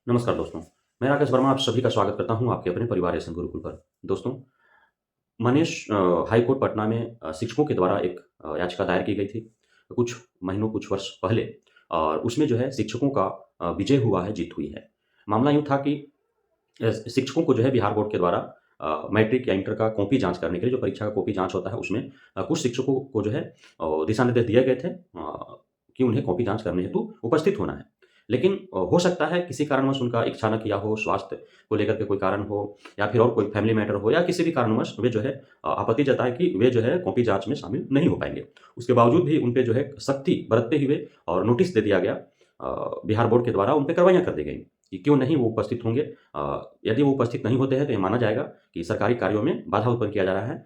नमस्कार दोस्तों, मैं राकेश वर्मा आप सभी का स्वागत करता हूँ आपके अपने परिवार एसएम गुरुकुल पर। दोस्तों, हाई कोर्ट पटना में शिक्षकों के द्वारा एक याचिका दायर की गई थी, कुछ महीनों, कुछ वर्ष पहले और उसमें जो है शिक्षकों का विजय हुआ है, जीत हुई है। मामला यूँ था कि शिक्षकों को जो है बिहार बोर्ड के द्वारा मैट्रिक या इंटर का कॉपी जाँच करने के लिए जो परीक्षा का कॉपी जाँच होता है उसमें कुछ शिक्षकों को जो है दिशा निर्देश दिए गए थे कि उन्हें कॉपी जाँच करने हेतु उपस्थित होना है। लेकिन हो सकता है किसी कारणवश उनका इच्छा न किया हो, स्वास्थ्य को लेकर के कोई कारण हो या फिर और कोई फैमिली मैटर हो या किसी भी कारणवश वे जो है आपत्ति जताएँ कि वे जो है कॉपी जाँच में शामिल नहीं हो पाएँगे। उसके बावजूद भी उन पे जो है सख्ती बरतते हुए और नोटिस दे दिया गया बिहार बोर्ड के द्वारा उन पे कार्रवाइयाँ कर दी गईं कि क्यों नहीं वो उपस्थित होंगे। यदि वो उपस्थित नहीं होते हैं तो ये माना जाएगा कि सरकारी कार्यों में बाधा उत्पन्न किया जा रहा है।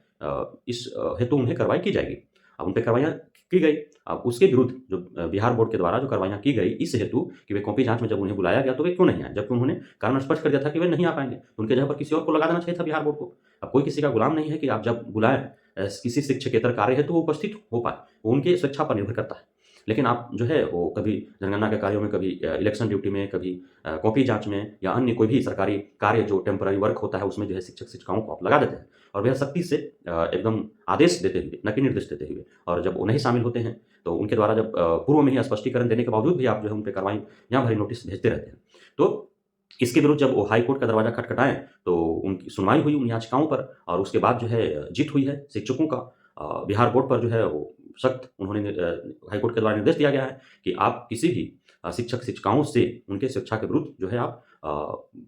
इस हेतु उन्हें कार्रवाई की जाएगी। अब उन पे कार्रवाइयाँ की गई। अब उसके विरुद्ध जो बिहार बोर्ड के द्वारा जो कार्रवाइयाँ की गई इस हेतु कि वे कॉपी जाँच में जब उन्हें बुलाया गया तो वे क्यों नहीं आए? जबकि उन्होंने कारण स्पष्ट कर दिया था कि वे नहीं आ पाएँगे। तो उनके जगह पर किसी और को लगा देना चाहिए था बिहार बोर्ड को। अब कोई किसी का गुलाम नहीं है कि आप जब बुलाएँ किसी शिक्षकेतर कार्य हेतु वो उपस्थित हो पाए। वो उनकी स्वेच्छा पर निर्भर करता है। लेकिन आप जो है वो कभी जनगणना के कार्यों में, कभी इलेक्शन ड्यूटी में, कभी कॉपी जाँच में या अन्य कोई भी सरकारी कार्य जो टेम्पररी वर्क होता है उसमें जो है शिक्षक-शिक्षिकाओं को आप लगा देते हैं। और वह सख्ती से एकदम आदेश देते हुए, न कि निर्देश देते हुए और जब वो नहीं शामिल होते हैं, तो उनके द्वारा जब पूर्व में ही स्पष्टीकरण देने के बावजूद भी आप जो है उन पे कार्रवाइयाँ भरी नोटिस भेजते रहते हैं। तो इसके विरुद्ध जब वो हाई कोर्ट का दरवाज़ा खटखटाए, तो उनकी सुनवाई हुई उन याचिकाओं पर और उसके बाद जो है जीत हुई है शिक्षकों का। बिहार बोर्ड पर जो है वो सख्त उन्होंने हाई कोर्ट के द्वारा निर्देश दिया गया है कि आप किसी भी शिक्षक-शिक्षिकाओं से उनके शिक्षा के विरुद्ध जो है आप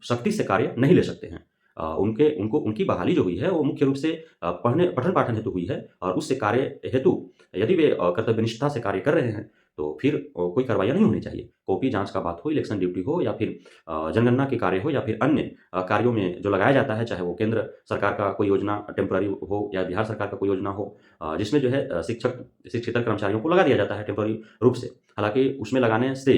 सख्ती से कार्य नहीं ले सकते हैं। उनकी बहाली जो हुई है वो मुख्य रूप से पठन-पाठन हेतु हुई है और उससे कार्य हेतु यदि वे कर्तव्यनिष्ठता से कार्य कर रहे हैं, तो फिर कोई कार्रवाइयाँ नहीं होनी चाहिए। कॉपी जाँच का बात हो, इलेक्शन ड्यूटी हो या फिर जनगणना के कार्य हो या फिर अन्य कार्यों में जो लगाया जाता है, चाहे वो केंद्र सरकार का कोई योजना टेम्पररी हो या बिहार सरकार का कोई योजना हो जिसमें जो है शिक्षकेतर कर्मचारियों को लगा दिया जाता है टेम्पररी रूप से। हालाँकि उसमें लगाने से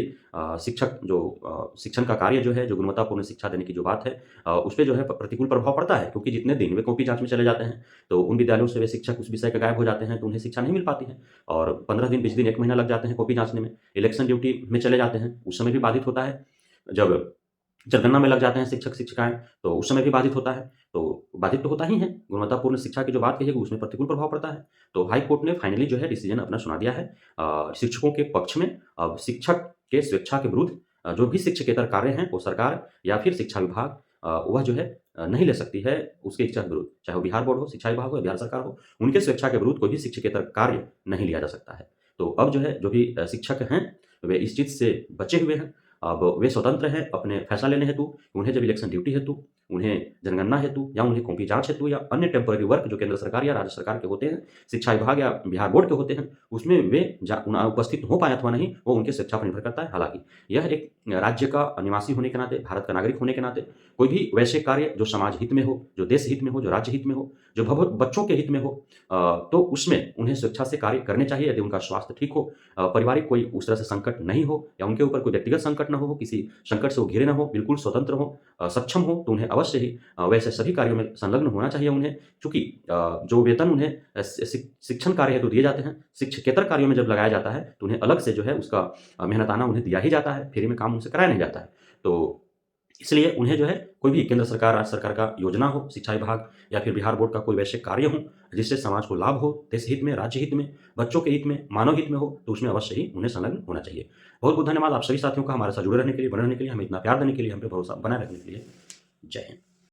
शिक्षक जो शिक्षण का कार्य जो है, जो गुणवत्तापूर्ण शिक्षा देने की जो बात है उसपे जो है प्रतिकूल प्रभाव पड़ता है क्योंकि जितने दिन वे कॉपी जाँच में चले जाते हैं, तो उन विद्यालयों से वे शिक्षक उस विषय के गायब हो जाते हैं, तो उन्हें शिक्षा नहीं मिल पाती है और 15 दिन, 20 दिन, 1 महीना लग जाते हैं कॉपी जाँचने में। इलेक्शन ड्यूटी में चले जाते हैं, उस समय भी बाधित होता है। जब जनगणना में लग जाते हैं शिक्षक-शिक्षिकाएँ, तो उस समय भी बाधित होता है। तो बाधित तो होता ही है, गुणवत्तापूर्ण शिक्षा की जो बात कही है उसमें प्रतिकूल प्रभाव पड़ता है। तो हाई कोर्ट ने फाइनली जो है डिसीज़न अपना सुना दिया है शिक्षकों के पक्ष में। अब शिक्षक के स्वेच्छा के विरुद्ध जो भी शिक्षकेतर कार्य हैं वो सरकार या फिर शिक्षा विभाग वह जो है नहीं ले सकती है उसकी इच्छा के विरुद्ध। चाहे वो बिहार बोर्ड हो, शिक्षा विभाग हो या बिहार सरकार हो, उनके स्वेच्छा के विरुद्ध कोई भी शिक्षकेतर कार्य नहीं लिया जा सकता है। तो अब जो है जो भी शिक्षक हैं, वे इस चीज़ से बचे हुए हैं। अब वे स्वतंत्र हैं अपने फैसला लेने हेतु, उन्हें जब इलेक्शन ड्यूटी हेतु, उन्हें जनगणना हेतु या उन्हें कॉपी जाँच हेतु या अन्य टेम्पररी वर्क जो केंद्र सरकार या राज्य सरकार के होते हैं, शिक्षा विभाग या बिहार बोर्ड के होते हैं, उसमें वे उपस्थित हो पाएँ अथवा नहीं, वो उनकी स्वेच्छा पर निर्भर करता है। हालाँकि यह एक राज्य का निवासी होने के नाते, भारत का नागरिक होने के नाते, कोई भी वैसे कार्य जो समाज हित में हो, जो देश हित में हो, जो राज्य हित में हो, जो बच्चों के हित में हो तो उसमें उन्हें स्वेच्छा से कार्य करने चाहिए यदि उनका स्वास्थ्य ठीक हो, पारिवारिक कोई उस तरह से संकट नहीं हो या उनके ऊपर कोई व्यक्तिगत संकट न हो, किसी संकट से वो घिरे न हो, बिल्कुल स्वतंत्र हो, सक्षम हो, तो उन्हें अवश्य ही वैसे सभी कार्यों में संलग्न होना चाहिए उन्हें। चूँकि जो वेतन उन्हें शिक्षण कार्य हेतु दिए जाते हैं, शिक्षकेतर कार्यों में जब लगाया जाता है, तो उन्हें अलग से जो है उसका मेहनताना उन्हें दिया ही जाता है, फ्री में काम उनसे कराया नहीं जाता है। तो इसलिए उन्हें जो है कोई भी केंद्र सरकार, राज्य सरकार का योजना हो, शिक्षा विभाग या फिर बिहार बोर्ड का कोई वैसे कार्य हो, जिससे समाज को लाभ हो, देश हित में, राज्य हित में, बच्चों के हित में, मानव हित में हो, तो उसमें अवश्य ही उन्हें संलग्न होना चाहिए। बहुत-बहुत धन्यवाद आप सभी साथियों का हमारे साथ जुड़े रहने के लिए, बने रहने के लिए, हमें इतना प्यार देने के लिए, हम पे भरोसा बनाए रखने के लिए। जय हिंद।